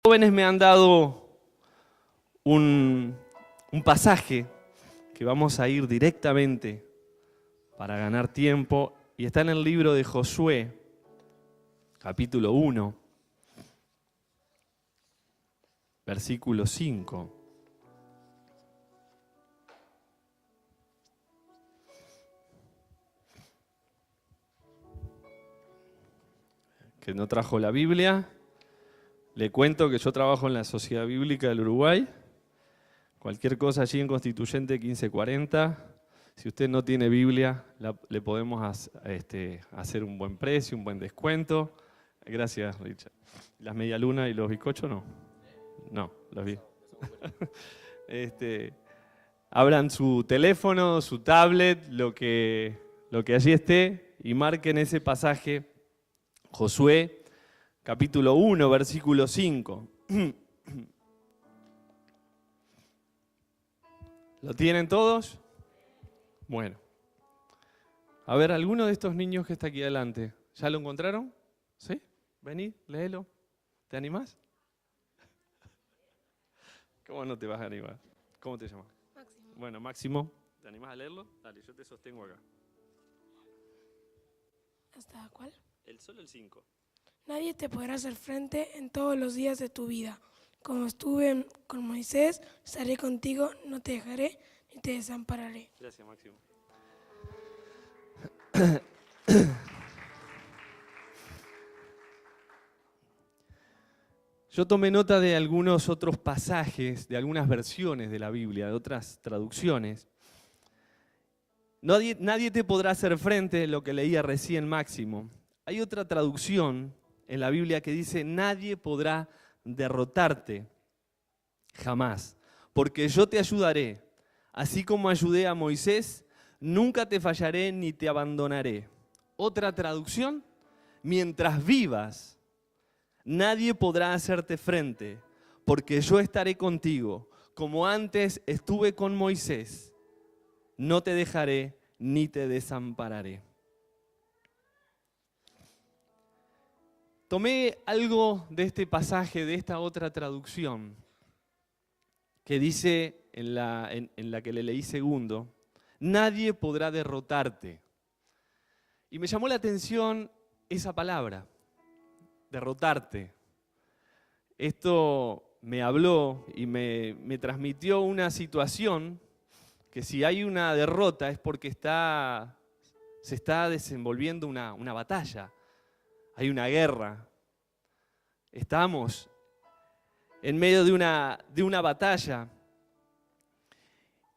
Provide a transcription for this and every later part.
Jóvenes me han dado un pasaje que vamos a ir directamente para ganar tiempo y está en el libro de Josué, capítulo 1, versículo 5. Que no trajo la Biblia. Le cuento que yo trabajo en la Sociedad Bíblica del Uruguay. Cualquier cosa allí en Constituyente 1540. Si usted no tiene Biblia, le podemos hacer un buen precio, un buen descuento. Gracias, Richard. ¿Las medialunas y los bizcochos no? No, los vi. Abran su teléfono, su tablet, lo que allí esté y marquen ese pasaje, Josué, capítulo 1, versículo 5. ¿Lo tienen todos? Bueno. A ver, ¿alguno de estos niños que está aquí adelante, ya lo encontraron? ¿Sí? Vení, léelo. ¿Te animás? ¿Cómo no te vas a animar? ¿Cómo te llamas? Máximo. Bueno, Máximo, ¿te animás a leerlo? Dale, yo te sostengo acá. ¿Hasta cuál? Solo el 5. Nadie te podrá hacer frente en todos los días de tu vida. Como estuve con Moisés, estaré contigo, no te dejaré ni te desampararé. Gracias, Máximo. Yo tomé nota de algunos otros pasajes, de algunas versiones de la Biblia, de otras traducciones. Nadie te podrá hacer frente, lo que leía recién Máximo. Hay otra traducción en la Biblia que dice: nadie podrá derrotarte jamás, porque yo te ayudaré, así como ayudé a Moisés, nunca te fallaré ni te abandonaré. Otra traducción: mientras vivas, nadie podrá hacerte frente, porque yo estaré contigo, como antes estuve con Moisés, no te dejaré ni te desampararé. Tomé algo de este pasaje, de esta otra traducción, que dice en la que le leí segundo: nadie podrá derrotarte. Y me llamó la atención esa palabra, derrotarte. Esto me habló y me transmitió una situación que si hay una derrota es porque se está desenvolviendo una batalla. Hay una guerra. Estamos en medio de una batalla.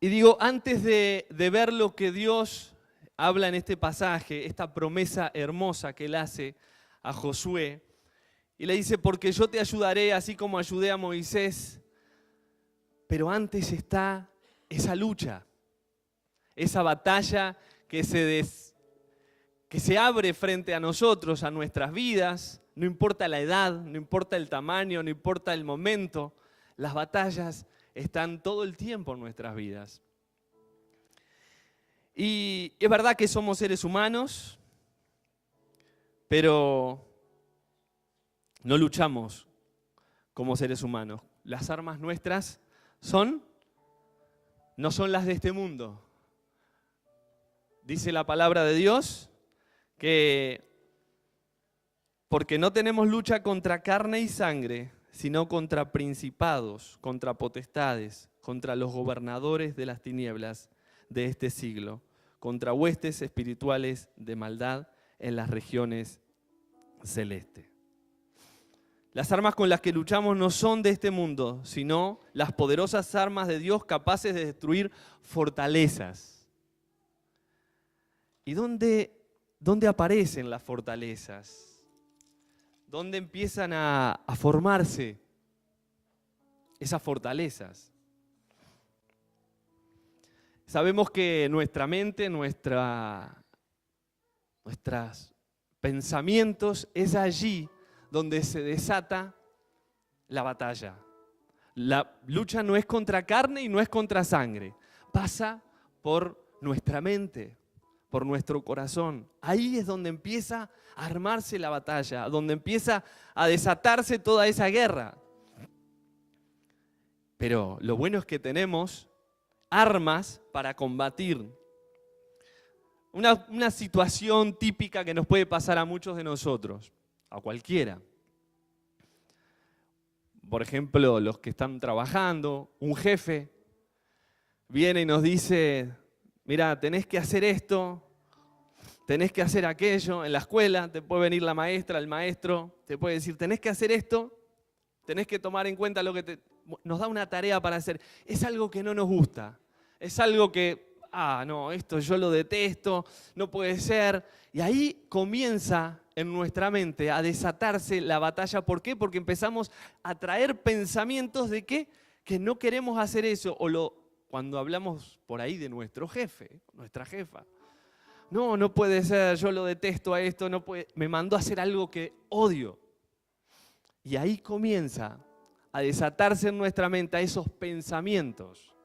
Y digo, antes de ver lo que Dios habla en este pasaje, esta promesa hermosa que Él hace a Josué, y le dice: porque yo te ayudaré así como ayudé a Moisés. Pero antes está esa lucha, esa batalla que se abre frente a nosotros, a nuestras vidas. No importa la edad, no importa el tamaño, no importa el momento. Las batallas están todo el tiempo en nuestras vidas. Y es verdad que somos seres humanos, pero no luchamos como seres humanos. Las armas nuestras no son las de este mundo. Dice la palabra de Dios que porque no tenemos lucha contra carne y sangre, sino contra principados, contra potestades, contra los gobernadores de las tinieblas de este siglo, contra huestes espirituales de maldad en las regiones celestes. Las armas con las que luchamos no son de este mundo, sino las poderosas armas de Dios capaces de destruir fortalezas. ¿Y dónde aparecen las fortalezas? ¿Dónde empiezan a formarse esas fortalezas? Sabemos que nuestra mente, nuestros pensamientos, es allí donde se desata la batalla. La lucha no es contra carne y no es contra sangre. Pasa por nuestra mente, por nuestro corazón. Ahí es donde empieza a armarse la batalla, donde empieza a desatarse toda esa guerra. Pero lo bueno es que tenemos armas para combatir una situación típica que nos puede pasar a muchos de nosotros, a cualquiera. Por ejemplo, los que están trabajando, un jefe viene y nos dice, mira, tenés que hacer esto, tenés que hacer aquello. En la escuela te puede venir la maestra, el maestro, te puede decir, tenés que hacer esto, tenés que tomar en cuenta lo que nos da una tarea para hacer. Es algo que no nos gusta, es algo que, no, esto yo lo detesto, no puede ser. Y ahí comienza en nuestra mente a desatarse la batalla. ¿Por qué? Porque empezamos a traer pensamientos de que no queremos hacer eso. Cuando hablamos por ahí de nuestro jefe, nuestra jefa. No puede ser, yo lo detesto a esto, no puede, me mandó a hacer algo que odio. Y ahí comienza a desatarse en nuestra mente a esos pensamientos.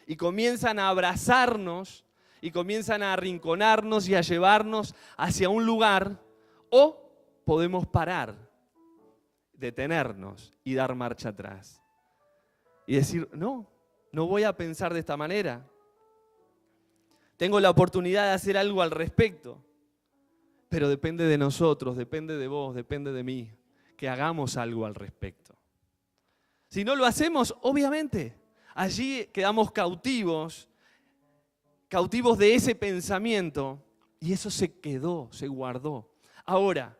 Y comienzan a abrazarnos y comienzan a arrinconarnos y a llevarnos hacia un lugar, o podemos parar, detenernos y dar marcha atrás. Y decir, no voy a pensar de esta manera. Tengo la oportunidad de hacer algo al respecto, pero depende de nosotros, depende de vos, depende de mí, que hagamos algo al respecto. Si no lo hacemos, obviamente, allí quedamos cautivos de ese pensamiento, y eso se quedó, se guardó. Ahora,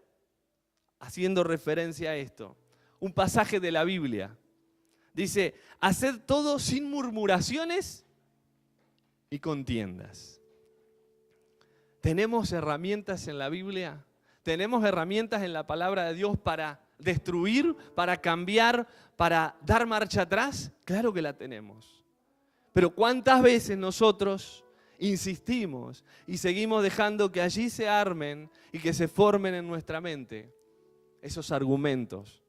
haciendo referencia a esto, un pasaje de la Biblia dice, haced todo sin murmuraciones y contiendas. ¿Tenemos herramientas en la Biblia? ¿Tenemos herramientas en la palabra de Dios para destruir, para cambiar, para dar marcha atrás? Claro que la tenemos. Pero ¿cuántas veces nosotros insistimos y seguimos dejando que allí se armen y que se formen en nuestra mente esos argumentos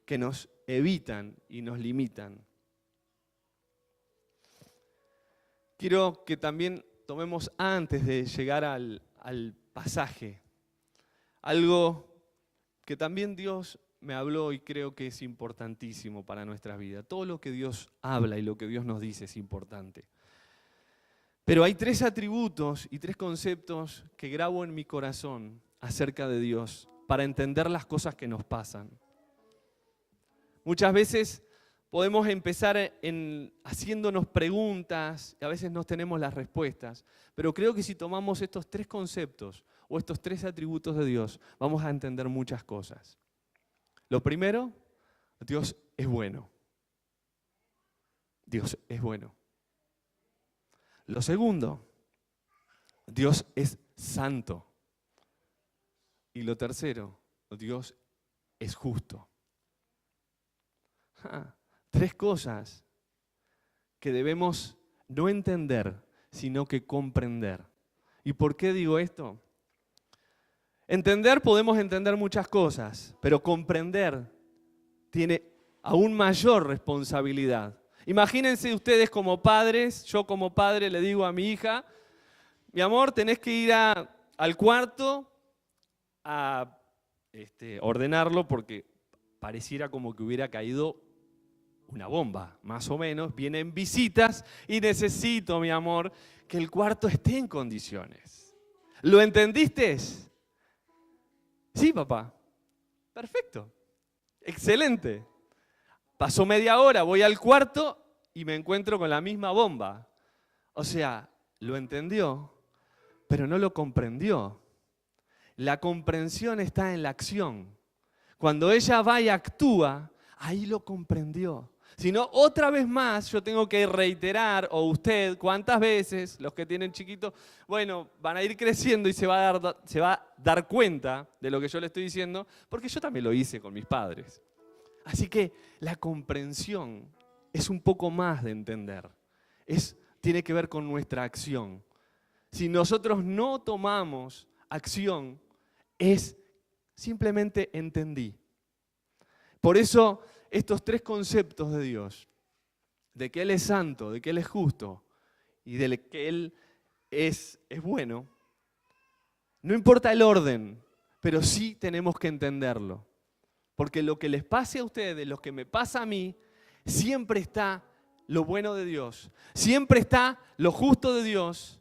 que nos evitan y nos limitan? Quiero que también tomemos, antes de llegar al pasaje, algo que también Dios me habló y creo que es importantísimo para nuestra vida. Todo lo que Dios habla y lo que Dios nos dice es importante. Pero hay 3 atributos y 3 conceptos que grabo en mi corazón acerca de Dios para entender las cosas que nos pasan. Muchas veces podemos empezar haciéndonos preguntas y a veces no tenemos las respuestas, pero creo que si tomamos estos 3 conceptos o estos 3 atributos de Dios, vamos a entender muchas cosas. Lo primero, Dios es bueno. Dios es bueno. Lo segundo, Dios es santo. Y lo tercero, Dios es justo. 3 cosas que debemos no entender, sino que comprender. ¿Y por qué digo esto? Entender, podemos entender muchas cosas, pero comprender tiene aún mayor responsabilidad. Imagínense ustedes como padres, yo como padre le digo a mi hija, mi amor, tenés que ir al cuarto a ordenarlo porque pareciera como que hubiera caído una bomba, más o menos. Vienen visitas y necesito, mi amor, que el cuarto esté en condiciones. ¿Lo entendiste? Sí, papá. Perfecto. Excelente. Pasó media hora, voy al cuarto y me encuentro con la misma bomba. O sea, lo entendió, pero no lo comprendió. La comprensión está en la acción. Cuando ella va y actúa, ahí lo comprendió. Si no, otra vez más yo tengo que reiterar, o usted, ¿cuántas veces los que tienen chiquitos, bueno, van a ir creciendo y se va a dar cuenta de lo que yo le estoy diciendo? Porque yo también lo hice con mis padres. Así que la comprensión es un poco más de entender. Tiene que ver con nuestra acción. Si nosotros no tomamos acción, es simplemente entendí. Por eso estos 3 conceptos de Dios, de que Él es santo, de que Él es justo y de que Él es bueno, no importa el orden, pero sí tenemos que entenderlo. Porque lo que les pase a ustedes, lo que me pasa a mí, siempre está lo bueno de Dios. Siempre está lo justo de Dios.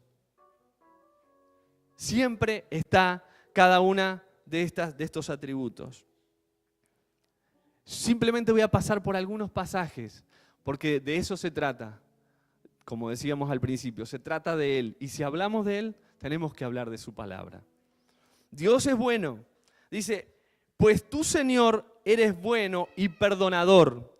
Siempre está cada una de estos atributos. Simplemente voy a pasar por algunos pasajes, porque de eso se trata. Como decíamos al principio, se trata de Él. Y si hablamos de Él, tenemos que hablar de su palabra. Dios es bueno. Dice, pues tú, Señor, eres bueno y perdonador,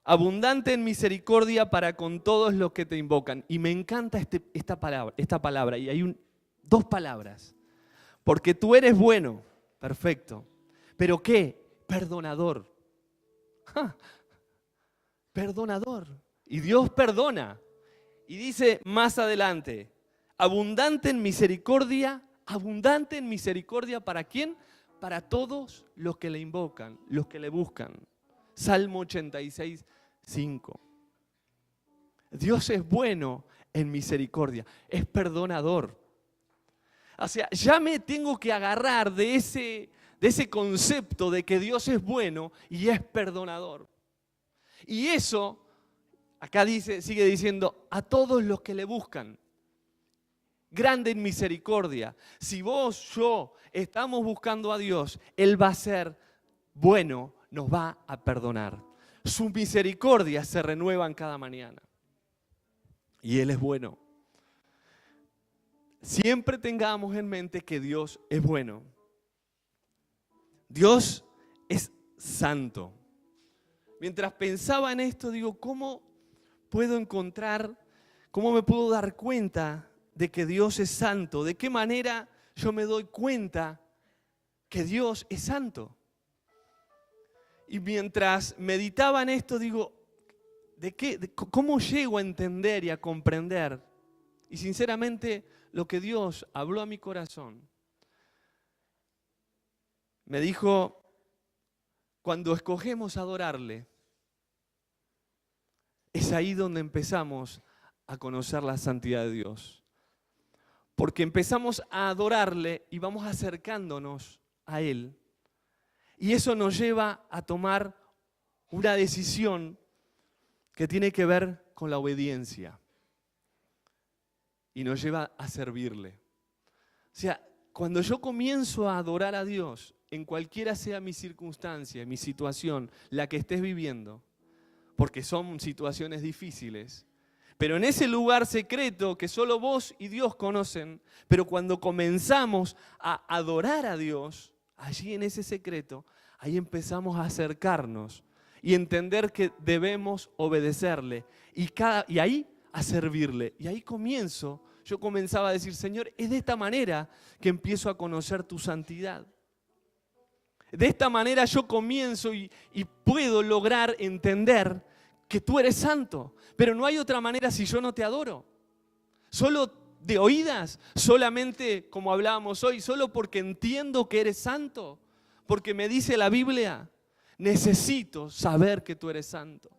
abundante en misericordia para con todos los que te invocan. Y me encanta esta palabra. Y hay dos palabras. Porque tú eres bueno, perfecto. ¿Pero qué? Perdonador. ¡Ja! Perdonador. Y Dios perdona. Y dice más adelante, abundante en misericordia ¿para quién? Para todos los que le invocan, los que le buscan. Salmo 86, 5. Dios es bueno en misericordia, es perdonador. O sea, ya me tengo que agarrar de ese concepto de que Dios es bueno y es perdonador. Y eso, acá sigue diciendo, a todos los que le buscan. Grande en misericordia. Si vos, yo, estamos buscando a Dios, Él va a ser bueno, nos va a perdonar. Sus misericordias se renuevan cada mañana. Y Él es bueno. Siempre tengamos en mente que Dios es bueno. Dios es santo. Mientras pensaba en esto, digo, ¿cómo me puedo dar cuenta de que Dios es santo? ¿De qué manera yo me doy cuenta que Dios es santo? Y mientras meditaba en esto, digo, ¿cómo llego a entender y a comprender? Y sinceramente, lo que Dios habló a mi corazón, me dijo, cuando escogemos adorarle, es ahí donde empezamos a conocer la santidad de Dios. Porque empezamos a adorarle y vamos acercándonos a Él. Y eso nos lleva a tomar una decisión que tiene que ver con la obediencia. Y nos lleva a servirle. O sea, cuando yo comienzo a adorar a Dios, en cualquiera sea mi circunstancia, mi situación, la que estés viviendo, porque son situaciones difíciles, pero en ese lugar secreto que solo vos y Dios conocen, pero cuando comenzamos a adorar a Dios, allí en ese secreto, ahí empezamos a acercarnos y entender que debemos obedecerle y ahí a servirle. Y ahí yo comenzaba a decir, Señor, es de esta manera que empiezo a conocer tu santidad. De esta manera yo comienzo y puedo lograr entender que tú eres santo. Pero no hay otra manera si yo no te adoro. Solo de oídas, solamente como hablábamos hoy, solo porque entiendo que eres santo. Porque me dice la Biblia, necesito saber que tú eres santo.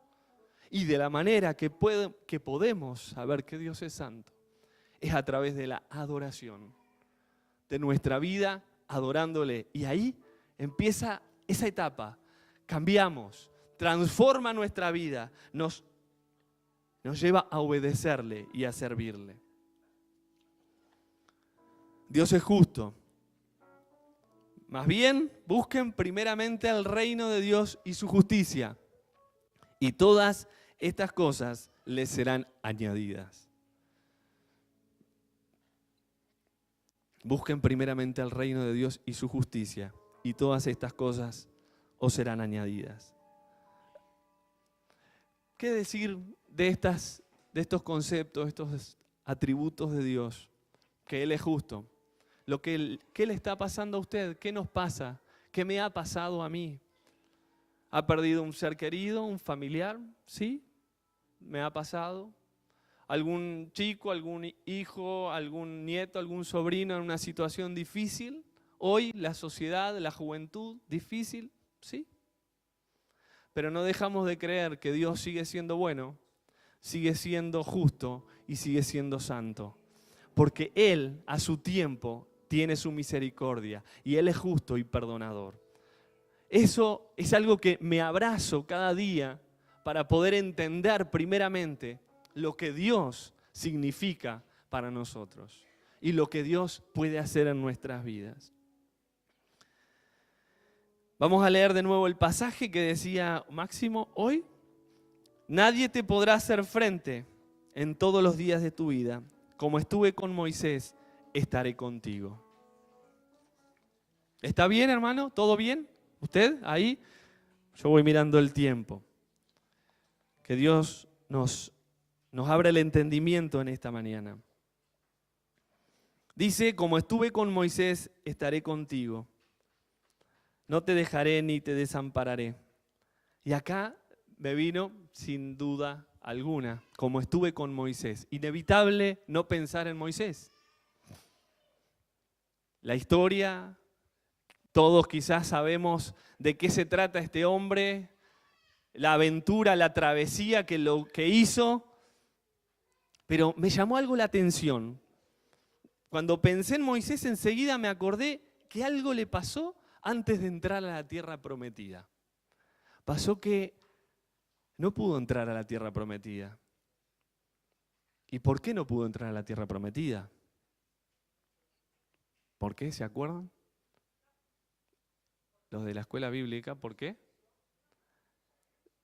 Y de la manera que podemos saber que Dios es santo, es a través de la adoración. De nuestra vida adorándole. Y ahí empieza esa etapa. Cambiamos, transforma nuestra vida, nos lleva a obedecerle y a servirle. Dios es justo. Más bien, busquen primeramente el reino de Dios y su justicia. Y todas estas cosas les serán añadidas. Busquen primeramente el reino de Dios y su justicia. Y todas estas cosas os serán añadidas. ¿Qué decir de estos conceptos, estos atributos de Dios? Que Él es justo. ¿Qué le está pasando a usted? ¿Qué nos pasa? ¿Qué me ha pasado a mí? ¿Ha perdido un ser querido, un familiar? ¿Sí? ¿Me ha pasado? ¿Algún chico, algún hijo, algún nieto, algún sobrino en una situación difícil? Hoy la sociedad, la juventud, difícil, ¿sí? Pero no dejamos de creer que Dios sigue siendo bueno, sigue siendo justo y sigue siendo santo. Porque Él, a su tiempo, tiene su misericordia y Él es justo y perdonador. Eso es algo que me abrazo cada día para poder entender primeramente lo que Dios significa para nosotros y lo que Dios puede hacer en nuestras vidas. Vamos a leer de nuevo el pasaje que decía Máximo hoy. Nadie te podrá hacer frente en todos los días de tu vida. Como estuve con Moisés, estaré contigo. ¿Está bien, hermano? ¿Todo bien? ¿Usted ahí? Yo voy mirando el tiempo. Que Dios nos abra el entendimiento en esta mañana. Dice, como estuve con Moisés, estaré contigo. No te dejaré ni te desampararé. Y acá me vino, sin duda alguna, como estuve con Moisés. Inevitable no pensar en Moisés. La historia, todos quizás sabemos de qué se trata este hombre, la aventura, la travesía que hizo, pero me llamó algo la atención. Cuando pensé en Moisés, enseguida me acordé que algo le pasó antes de entrar a la tierra prometida. Pasó que no pudo entrar a la tierra prometida. ¿Y por qué no pudo entrar a la tierra prometida? ¿Por qué? ¿Se acuerdan? Los de la escuela bíblica, ¿por qué?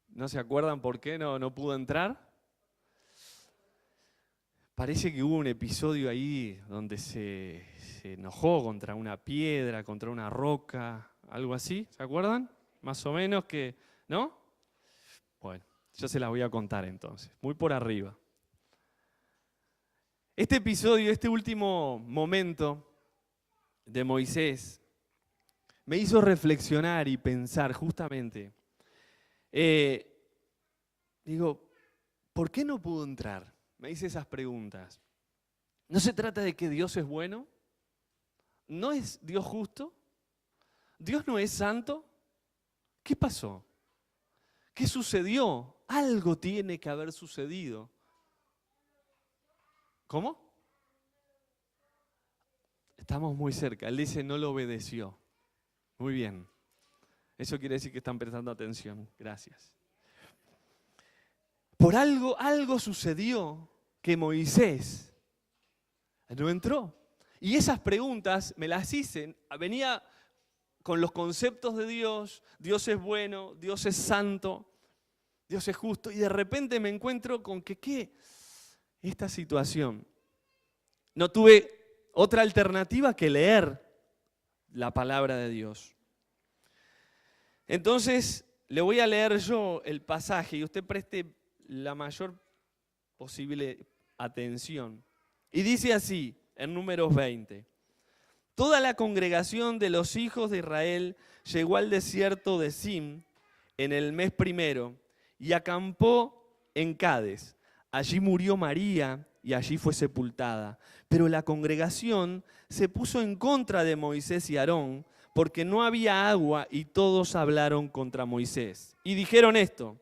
¿No se acuerdan por qué no pudo entrar? Parece que hubo un episodio ahí donde se enojó contra una piedra, contra una roca, algo así, ¿se acuerdan? Más o menos que, ¿no? Bueno, yo se las voy a contar entonces, muy por arriba. Este episodio, este último momento de Moisés, me hizo reflexionar y pensar justamente, digo, ¿por qué no pudo entrar? Me hice esas preguntas. ¿No se trata de que Dios es bueno? ¿No es Dios justo? ¿Dios no es santo? ¿Qué pasó? ¿Qué sucedió? Algo tiene que haber sucedido. ¿Cómo? Estamos muy cerca. Él dice, no lo obedeció. Muy bien. Eso quiere decir que están prestando atención. Gracias. Por algo sucedió que Moisés no entró. Y esas preguntas me las hice. Venía con los conceptos de Dios. Dios es bueno, Dios es santo, Dios es justo. Y de repente me encuentro con que, ¿qué? Esta situación. No tuve otra alternativa que leer la palabra de Dios. Entonces, le voy a leer yo el pasaje y usted preste la mayor posible atención. Y dice así, en Números 20. Toda la congregación de los hijos de Israel llegó al desierto de Zin en el mes primero y acampó en Cades. Allí murió María y allí fue sepultada. Pero la congregación se puso en contra de Moisés y Aarón porque no había agua y todos hablaron contra Moisés. Y dijeron esto: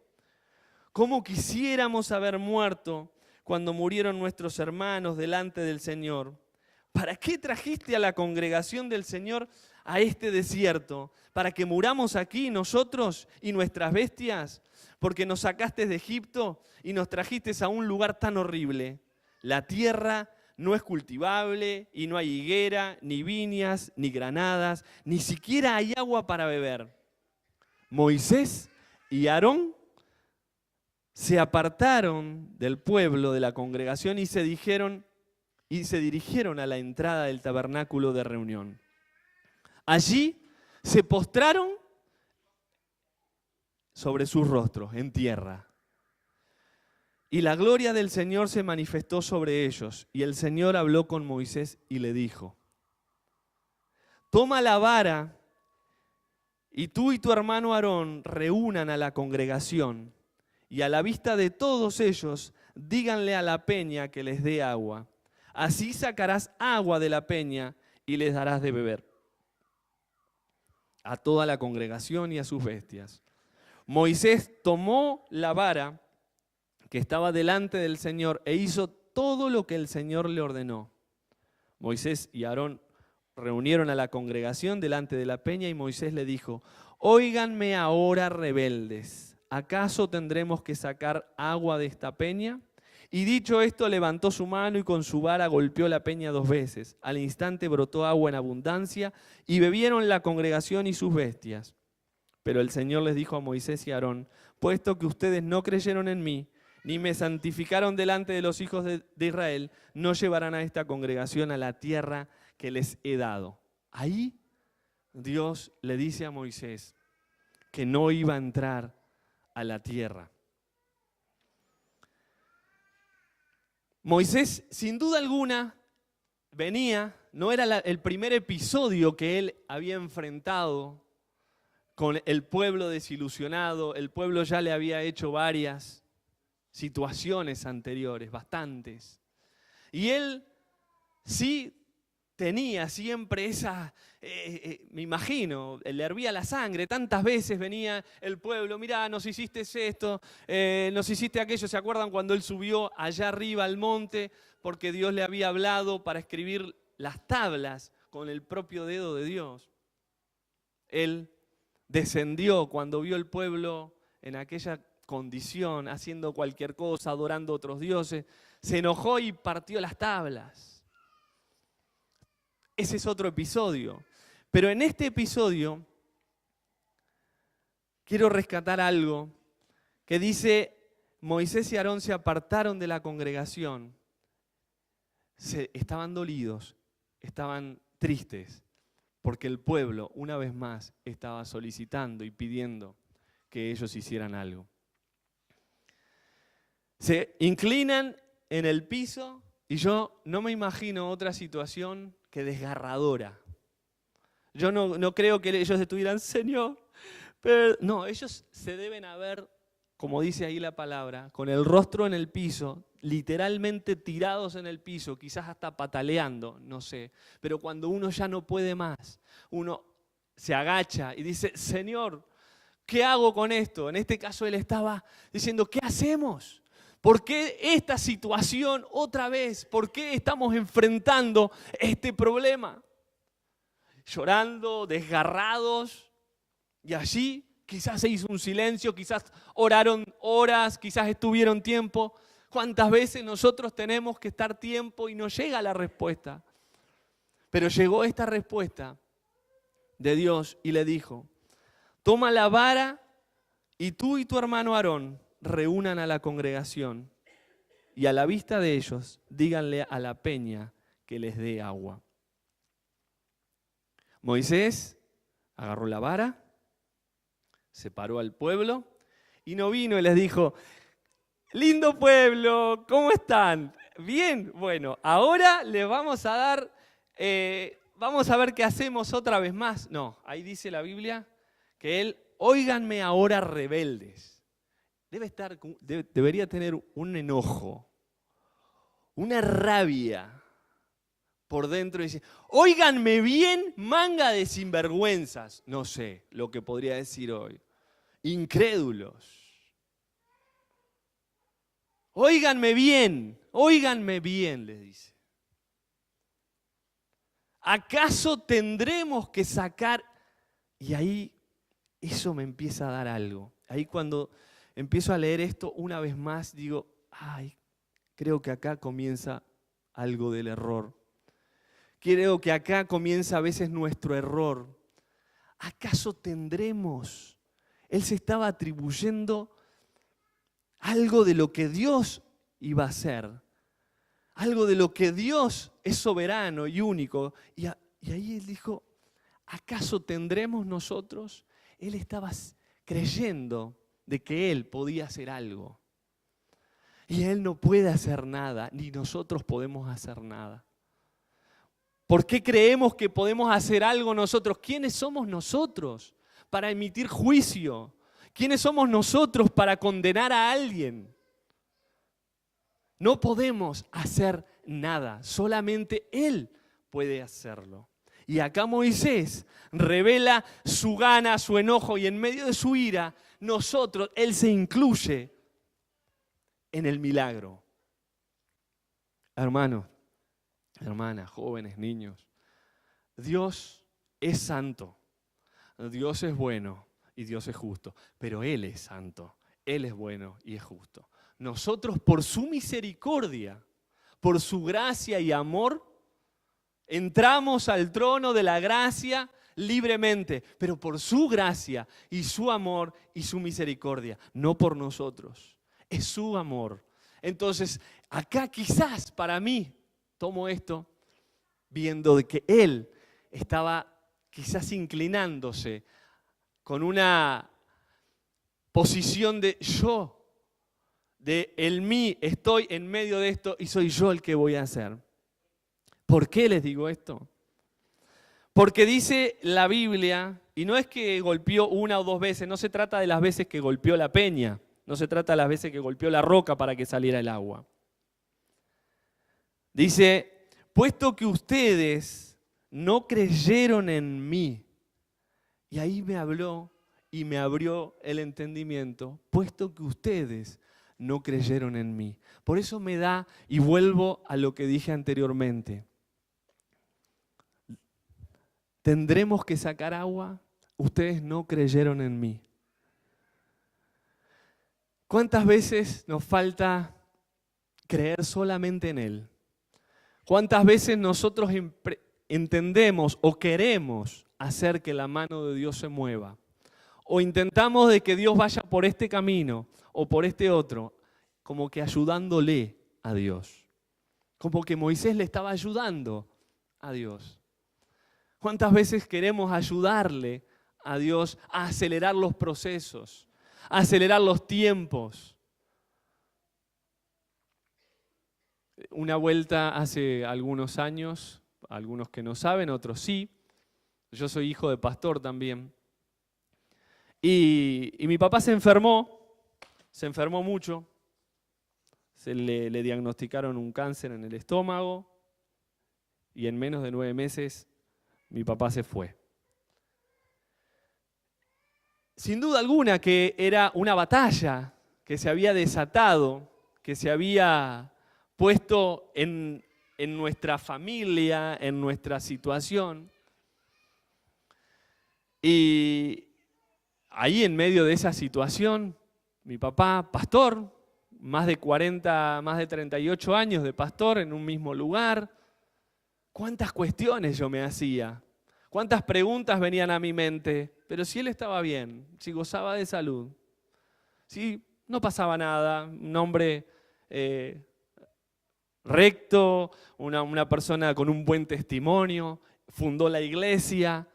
¿cómo quisiéramos haber muerto cuando murieron nuestros hermanos delante del Señor? ¿Para qué trajiste a la congregación del Señor a este desierto? ¿Para que muramos aquí nosotros y nuestras bestias? Porque nos sacaste de Egipto y nos trajiste a un lugar tan horrible. La tierra no es cultivable y no hay higuera, ni viñas, ni granadas, ni siquiera hay agua para beber. Moisés y Aarón se apartaron del pueblo, de la congregación, y se dirigieron a la entrada del tabernáculo de reunión. Allí se postraron sobre sus rostros, en tierra. Y la gloria del Señor se manifestó sobre ellos. Y el Señor habló con Moisés y le dijo: toma la vara y tú y tu hermano Aarón reúnan a la congregación. Y a la vista de todos ellos, díganle a la peña que les dé agua. Así sacarás agua de la peña y les darás de beber a toda la congregación y a sus bestias. Moisés tomó la vara que estaba delante del Señor e hizo todo lo que el Señor le ordenó. Moisés y Aarón reunieron a la congregación delante de la peña y Moisés le dijo: óiganme ahora, rebeldes, ¿acaso tendremos que sacar agua de esta peña? Y dicho esto, levantó su mano y con su vara golpeó la peña 2 veces. Al instante brotó agua en abundancia y bebieron la congregación y sus bestias. Pero el Señor les dijo a Moisés y a Aarón: puesto que ustedes no creyeron en mí, ni me santificaron delante de los hijos de Israel, no llevarán a esta congregación a la tierra que les he dado. Ahí Dios le dice a Moisés que no iba a entrar a la tierra. Moisés, sin duda alguna, venía, no era el primer episodio que él había enfrentado con el pueblo desilusionado. El pueblo ya le había hecho varias situaciones anteriores, bastantes. Y él sí tenía siempre esa, me imagino, le hervía la sangre. Tantas veces venía el pueblo: mirá, nos hiciste esto, nos hiciste aquello. ¿Se acuerdan cuando él subió allá arriba al monte? Porque Dios le había hablado para escribir las tablas con el propio dedo de Dios. Él descendió cuando vio el pueblo en aquella condición, haciendo cualquier cosa, adorando a otros dioses. Se enojó y partió las tablas. Ese es otro episodio. Pero en este episodio quiero rescatar algo que dice: Moisés y Aarón se apartaron de la congregación. Estaban dolidos, estaban tristes, porque el pueblo, una vez más, estaba solicitando y pidiendo que ellos hicieran algo. Se inclinan en el piso y yo no me imagino otra situación que desgarradora. Yo no creo que ellos estuvieran: Señor, pero no, ellos se deben haber, como dice ahí la palabra, con el rostro en el piso, literalmente tirados en el piso, quizás hasta pataleando, no sé. Pero cuando uno ya no puede más, uno se agacha y dice: Señor, ¿qué hago con esto? En este caso él estaba diciendo: ¿qué hacemos? ¿Por qué esta situación otra vez? ¿Por qué estamos enfrentando este problema? Llorando, desgarrados, y allí quizás se hizo un silencio, quizás oraron horas, quizás estuvieron tiempo. ¿Cuántas veces nosotros tenemos que estar tiempo y no llega la respuesta? Pero llegó esta respuesta de Dios y le dijo: toma la vara y tú y tu hermano Aarón reúnan a la congregación y a la vista de ellos díganle a la peña que les dé agua. Moisés agarró la vara, separó al pueblo y no vino y les dijo: lindo pueblo, ¿cómo están? Bien, bueno, ahora les vamos a dar, vamos a ver qué hacemos otra vez más. No, ahí dice la Biblia que él: óiganme ahora, rebeldes. Debería tener un enojo, una rabia por dentro y dice: óiganme bien, manga de sinvergüenzas. No sé lo que podría decir hoy. Incrédulos. Óiganme bien, les dice. ¿Acaso tendremos que sacar? Y ahí eso me empieza a dar algo. Ahí cuando empiezo a leer esto una vez más digo: ay, creo que acá comienza algo del error. Creo que acá comienza a veces nuestro error. ¿Acaso tendremos? Él se estaba atribuyendo algo de lo que Dios iba a hacer. Algo de lo que Dios es soberano y único. Y ahí él dijo: ¿acaso tendremos nosotros? Él estaba creyendo de que él podía hacer algo. Y él no puede hacer nada, ni nosotros podemos hacer nada. ¿Por qué creemos que podemos hacer algo nosotros? ¿Quiénes somos nosotros para emitir juicio? ¿Quiénes somos nosotros para condenar a alguien? No podemos hacer nada, solamente Él puede hacerlo. Y acá Moisés revela su gana, su enojo, y en medio de su ira, Él se incluye en el milagro. Hermanos, hermanas, jóvenes, niños, Dios es santo, Dios es bueno y Dios es justo, pero Él es santo, Él es bueno y es justo. Nosotros por su misericordia, por su gracia y amor, entramos al trono de la gracia libremente, pero por su gracia y su amor y su misericordia, no por nosotros. Es su amor. Entonces, acá quizás para mí, tomo esto, viendo de que Él estaba quizás inclinándose con una posición de yo, de el mí, estoy en medio de esto y soy yo el que voy a hacer. ¿Por qué les digo esto? Porque dice la Biblia, y no es que golpeó una o dos veces, no se trata de las veces que golpeó la peña, no se trata de las veces que golpeó la roca para que saliera el agua. Dice, puesto que ustedes no creyeron en mí, y ahí me habló y me abrió el entendimiento, puesto que ustedes no creyeron en mí. Por eso me da, y vuelvo a lo que dije anteriormente, ¿tendremos que sacar agua? Ustedes no creyeron en mí. ¿Cuántas veces nos falta creer solamente en Él? ¿Cuántas veces nosotros entendemos o queremos hacer que la mano de Dios se mueva? O intentamos de que Dios vaya por este camino o por este otro, como que ayudándole a Dios. Como que Moisés le estaba ayudando a Dios. ¿Cuántas veces queremos ayudarle a Dios a acelerar los procesos, a acelerar los tiempos? Una vuelta hace algunos años, algunos que no saben, otros sí. Yo soy hijo de pastor también. Y mi papá se enfermó mucho. Le diagnosticaron un cáncer en el estómago y en menos de 9 meses mi papá se fue. Sin duda alguna que era una batalla que se había desatado, que se había puesto en nuestra familia, en nuestra situación. Y ahí en medio de esa situación, mi papá, pastor, más de 38 años de pastor en un mismo lugar, ¿cuántas cuestiones yo me hacía? ¿Cuántas preguntas venían a mi mente? Pero si él estaba bien, si gozaba de salud, si no pasaba nada, un hombre recto, una persona con un buen testimonio, fundó la iglesia.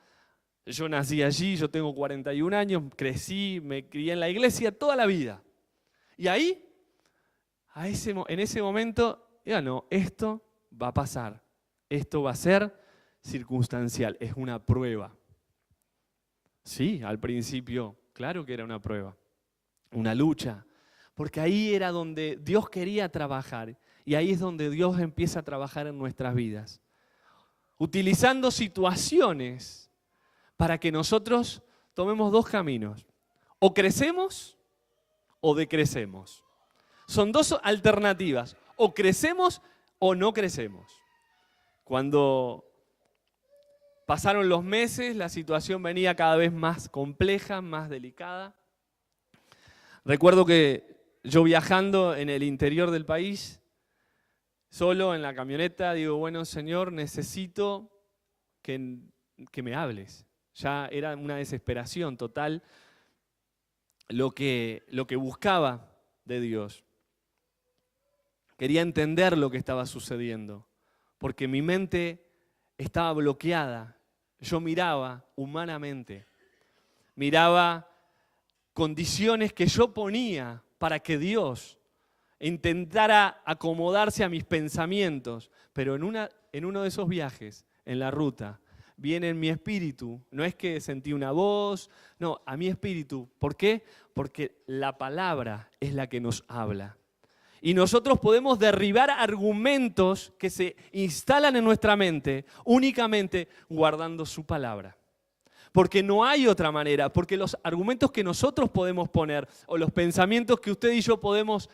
Yo nací allí, yo tengo 41 años, crecí, me crié en la iglesia toda la vida. Y ahí, en ese momento, ya no, esto va a pasar, esto va a ser circunstancial, es una prueba. Sí, al principio, claro que era una prueba, una lucha, porque ahí era donde Dios quería trabajar y ahí es donde Dios empieza a trabajar en nuestras vidas, utilizando situaciones para que nosotros tomemos dos caminos, o crecemos o decrecemos. Son dos alternativas, o crecemos o no crecemos. Cuando pasaron los meses, la situación venía cada vez más compleja, más delicada. Recuerdo que yo viajando en el interior del país, solo en la camioneta, digo, bueno, Señor, necesito que me hables. Ya era una desesperación total lo que buscaba de Dios. Quería entender lo que estaba sucediendo, porque mi mente estaba bloqueada. Yo miraba humanamente, miraba condiciones que yo ponía para que Dios intentara acomodarse a mis pensamientos, pero en uno de esos viajes, en la ruta, viene en mi espíritu, no es que sentí una voz, no, a mi espíritu. ¿Por qué? Porque la palabra es la que nos habla. Y nosotros podemos derribar argumentos que se instalan en nuestra mente únicamente guardando su palabra. Porque no hay otra manera, porque los argumentos que nosotros podemos poner o los pensamientos que usted y yo podemos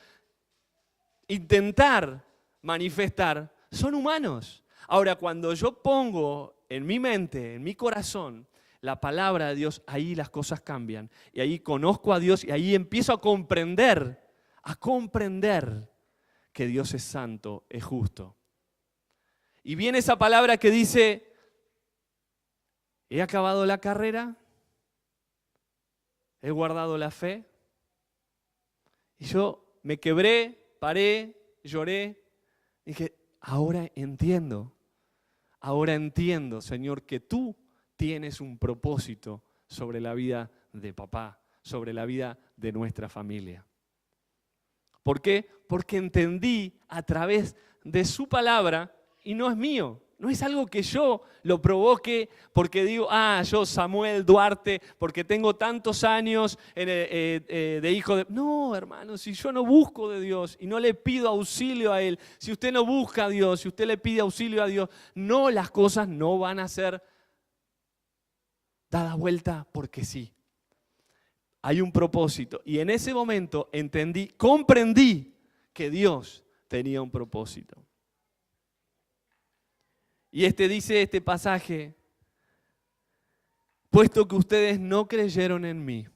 intentar manifestar son humanos. Ahora, cuando yo pongo en mi mente, en mi corazón, la palabra de Dios, ahí las cosas cambian. Y ahí conozco a Dios y ahí empiezo a comprender que Dios es santo, es justo. Y viene esa palabra que dice, he acabado la carrera, he guardado la fe. Y yo me quebré, paré, lloré. Dije, ahora entiendo, Señor, que tú tienes un propósito sobre la vida de papá, sobre la vida de nuestra familia. ¿Por qué? Porque entendí a través de su palabra, y no es mío, no es algo que yo lo provoque porque digo, yo Samuel Duarte, porque tengo tantos años de hijo de... No, hermano, si yo no busco de Dios y no le pido auxilio a Él, si usted no busca a Dios, si usted le pide auxilio a Dios, no, las cosas no van a ser dadas vuelta porque sí. Hay un propósito. Y en ese momento comprendí que Dios tenía un propósito. Y dice este pasaje, puesto que ustedes no creyeron en mí,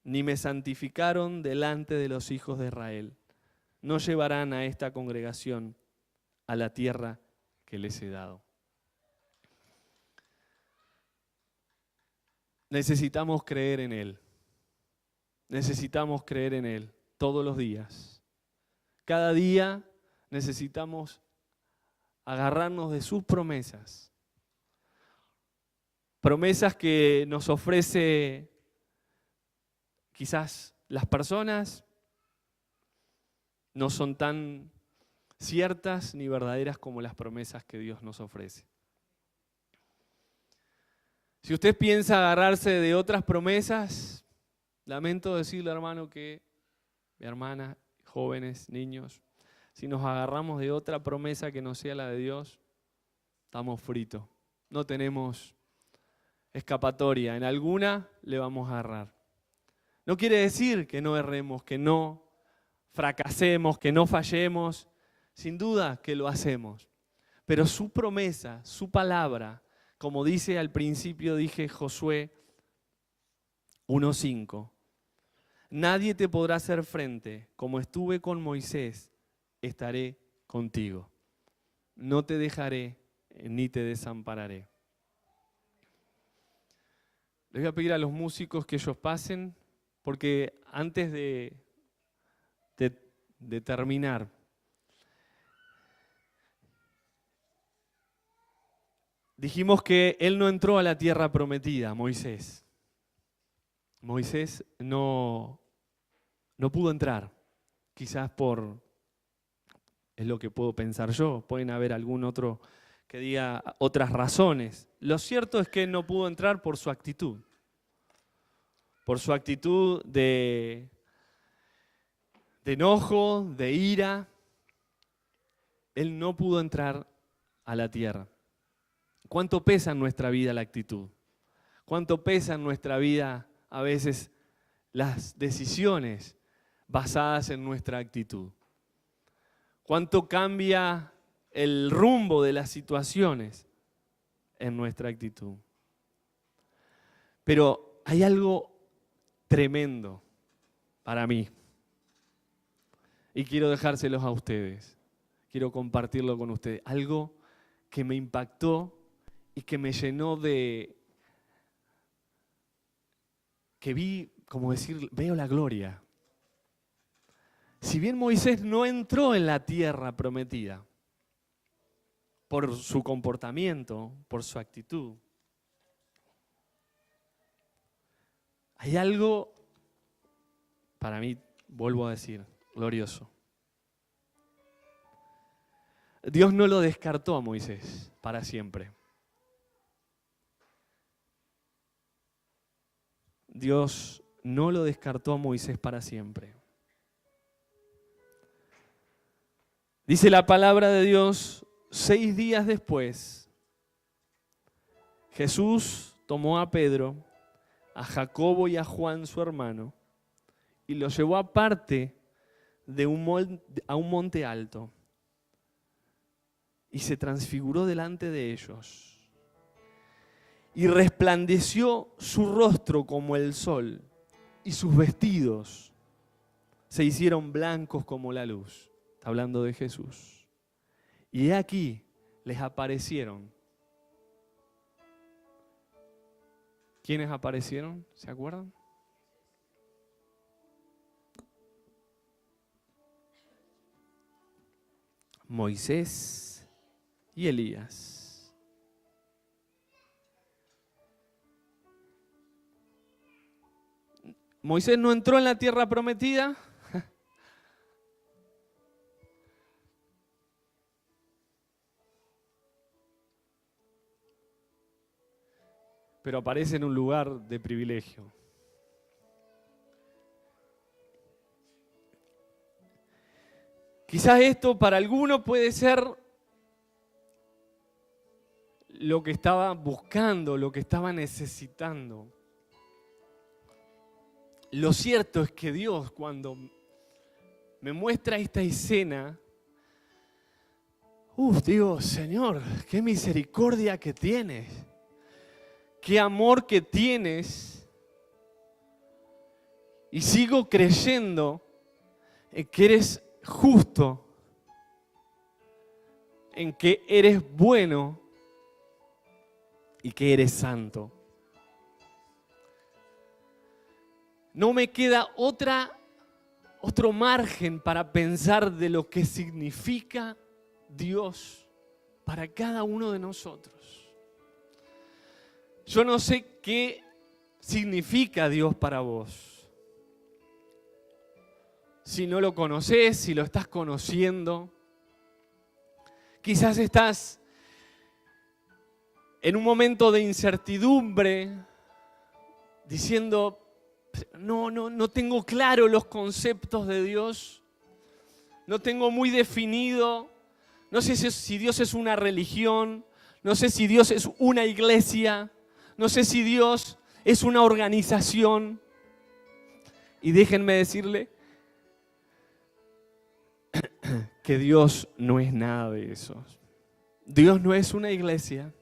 ni me santificaron delante de los hijos de Israel, no llevarán a esta congregación a la tierra que les he dado. Necesitamos creer en Él. Necesitamos creer en Él todos los días. Cada día necesitamos agarrarnos de sus promesas. Promesas que nos ofrece quizás las personas no son tan ciertas ni verdaderas como las promesas que Dios nos ofrece. Si usted piensa agarrarse de otras promesas, lamento decirle, hermano, que mi hermana, jóvenes, niños, si nos agarramos de otra promesa que no sea la de Dios, estamos fritos. No tenemos escapatoria. En alguna le vamos a agarrar. No quiere decir que no erremos, que no fracasemos, que no fallemos. Sin duda que lo hacemos. Pero su promesa, su palabra, como dice al principio, dije Josué 1:5, nadie te podrá hacer frente, como estuve con Moisés, estaré contigo. No te dejaré ni te desampararé. Les voy a pedir a los músicos que ellos pasen, porque antes de terminar, dijimos que él no entró a la tierra prometida, Moisés. Moisés no pudo entrar, quizás es lo que puedo pensar yo, pueden haber algún otro que diga otras razones. Lo cierto es que él no pudo entrar por su actitud de enojo, de ira. Él no pudo entrar a la tierra. ¿Cuánto pesa en nuestra vida la actitud? ¿Cuánto pesa en nuestra vida a veces las decisiones basadas en nuestra actitud? ¿Cuánto cambia el rumbo de las situaciones en nuestra actitud? Pero hay algo tremendo para mí y quiero dejárselos a ustedes. Quiero compartirlo con ustedes. Algo que me impactó y que me llenó que vi, como decir, veo la gloria. Si bien Moisés no entró en la tierra prometida por su comportamiento, por su actitud, hay algo, para mí, vuelvo a decir, glorioso. Dios no lo descartó a Moisés para siempre. Dios no lo descartó a Moisés para siempre. Dice la palabra de Dios, 6 días después, Jesús tomó a Pedro, a Jacobo y a Juan su hermano, y los llevó aparte a un monte alto, y se transfiguró delante de ellos. y resplandeció su rostro como el sol, y sus vestidos se hicieron blancos como la luz. Está hablando de Jesús. Y he aquí, les aparecieron. ¿Quiénes aparecieron? ¿Se acuerdan? Moisés y Elías. Moisés no entró en la tierra prometida. Pero aparece en un lugar de privilegio. Quizás esto para algunos puede ser lo que estaba buscando, lo que estaba necesitando. Lo cierto es que Dios, cuando me muestra esta escena, digo, Señor, qué misericordia que tienes, qué amor que tienes, y sigo creyendo en que eres justo, en que eres bueno y que eres santo. No me queda otro margen para pensar de lo que significa Dios para cada uno de nosotros. Yo no sé qué significa Dios para vos. Si no lo conoces, si lo estás conociendo, quizás estás en un momento de incertidumbre, diciendo, no tengo claro los conceptos de Dios, no tengo muy definido, no sé si Dios es una religión, no sé si Dios es una iglesia, no sé si Dios es una organización. Y déjenme decirle que Dios no es nada de eso. Dios no es una iglesia.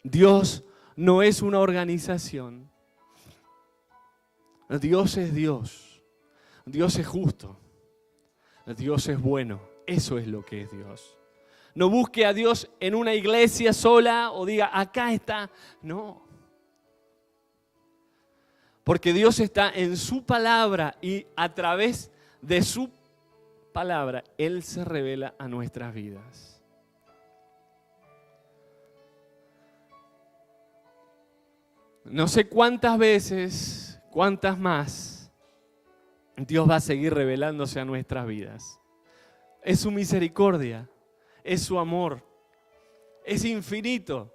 Dios no es una organización. Dios es Dios. Dios es justo. Dios es bueno. Eso es lo que es Dios. No busque a Dios en una iglesia sola o diga, acá está. No. Porque Dios está en su palabra y a través de su palabra, Él se revela a nuestras vidas. No sé cuántas veces, cuántas más, Dios va a seguir revelándose a nuestras vidas. Es su misericordia, es su amor, es infinito.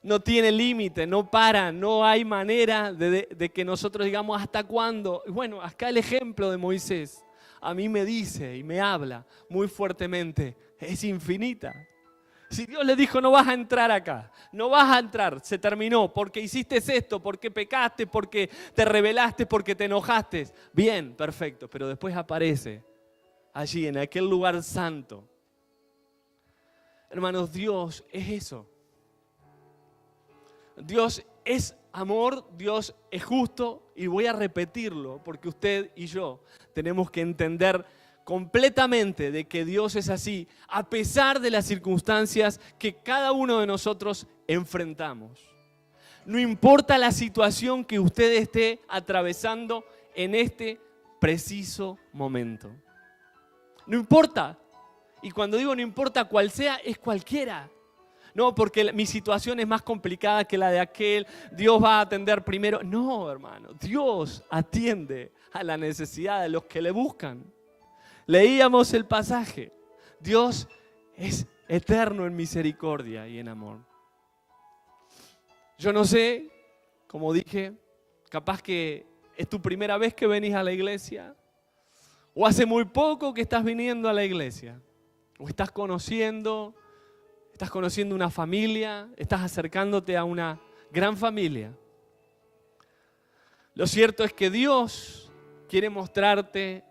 No tiene límite, no para, no hay manera de que nosotros digamos hasta cuándo. Bueno, acá el ejemplo de Moisés a mí me dice y me habla muy fuertemente, es infinita. Si Dios le dijo no vas a entrar acá, no vas a entrar, se terminó, porque hiciste esto, porque pecaste, porque te rebelaste, porque te enojaste. Bien, perfecto, pero después aparece allí en aquel lugar santo. Hermanos, Dios es eso. Dios es amor, Dios es justo, y voy a repetirlo porque usted y yo tenemos que entender completamente de que Dios es así, a pesar de las circunstancias que cada uno de nosotros enfrentamos. No importa la situación que usted esté atravesando en este preciso momento. No importa. Y cuando digo no importa cuál sea, es cualquiera. No, porque mi situación es más complicada que la de aquel, Dios va a atender primero. No, hermano, Dios atiende a la necesidad de los que le buscan. Leíamos el pasaje. Dios es eterno en misericordia y en amor. Yo no sé, como dije, capaz que es tu primera vez que venís a la iglesia, o hace muy poco que estás viniendo a la iglesia, o estás conociendo una familia, estás acercándote a una gran familia. Lo cierto es que Dios quiere mostrarte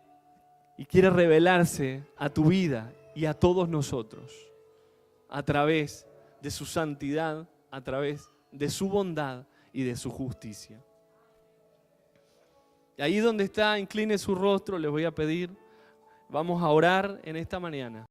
y quiere revelarse a tu vida y a todos nosotros a través de su santidad, a través de su bondad y de su justicia. Y ahí donde está, incline su rostro, les voy a pedir, vamos a orar en esta mañana.